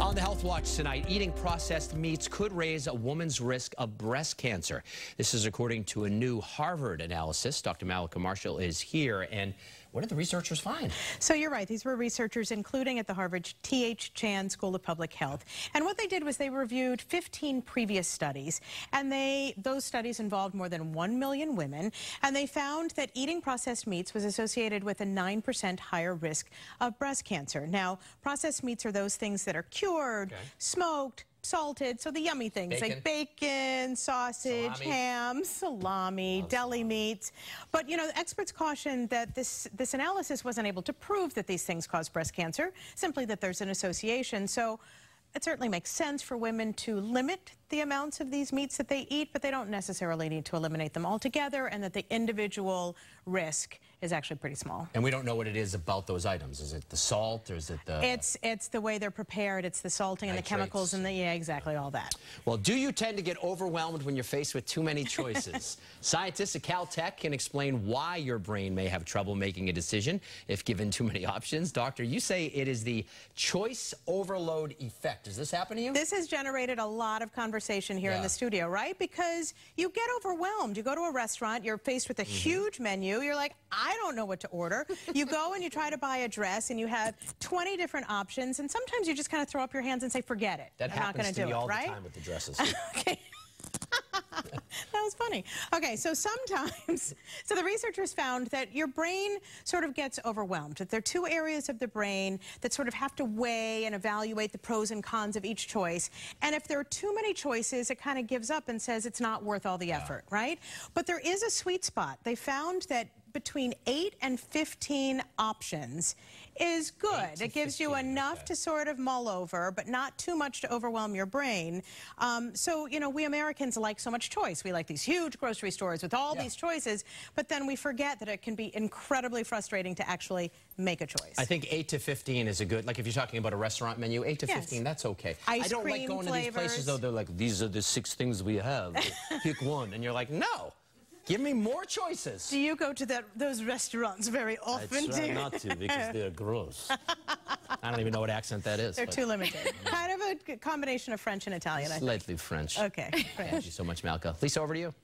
On the Health Watch tonight, eating processed meats could raise a woman's risk of breast cancer. This is according to a new Harvard analysis. Dr. Mallika Marshall is here. And what did the researchers find? So you're right. These were researchers, including at the Harvard T.H. Chan School of Public Health. And what they did was they reviewed 15 previous studies. And those studies involved more than 1 million women. And they found that eating processed meats was associated with a 9% higher risk of breast cancer. Now, processed meats are those things that are cured, smoked, salted, so the yummy things like bacon, sausage, ham, salami, deli meats. But, you know, experts cautioned that this analysis wasn't able to prove that these things cause breast cancer, simply that there's an association. So it certainly makes sense for women to limit the amounts of these meats that they eat, but they don't necessarily need to eliminate them altogether, and that the individual risk is actually pretty small. And we don't know what it is about those items. Is it the salt, or is it the... It's the way they're prepared. It's the salting and the chemicals and the, exactly, all that. Well, do you tend to get overwhelmed when you're faced with too many choices? Scientists at Caltech can explain why your brain may have trouble making a decision if given too many options. Doctor, you say it is the choice overload effect. Does this happen to you? This has generated a lot of conversation here in the studio, right? Because you get overwhelmed. You go to a restaurant, you're faced with a huge menu. You're like, I don't know what to order. You go and you try to buy a dress and you have 20 different options, and sometimes you just kind of throw up your hands and say, forget it. That I'm not going to do it, all right? the time with the dresses. Okay. That was funny. Okay, so sometimes, the researchers found that your brain sort of gets overwhelmed, that there are two areas of the brain that sort of have to weigh and evaluate the pros and cons of each choice. And if there are too many choices, it kind of gives up and says it's not worth all the effort, right? But there is a sweet spot. They found that between 8 and 15 options is good. It gives you enough to sort of mull over, but not too much to overwhelm your brain. So, you know, we Americans like so much choice. We like these huge grocery stores with all these choices, but then we forget that it can be incredibly frustrating to actually make a choice. I think 8 to 15 is a good, like if you're talking about a restaurant menu, 8 to 15, that's okay. I don't like going to these places, though. They're like, these are the 6 things we have. Pick one. And you're like, no. Give me more choices. Do you go to those restaurants very often? I try not to because they're gross. I don't even know what accent that is. They're too limited. Kind of a combination of French and Italian, I think. Slightly French. Okay. Thank you so much, Mallika. Lisa, over to you.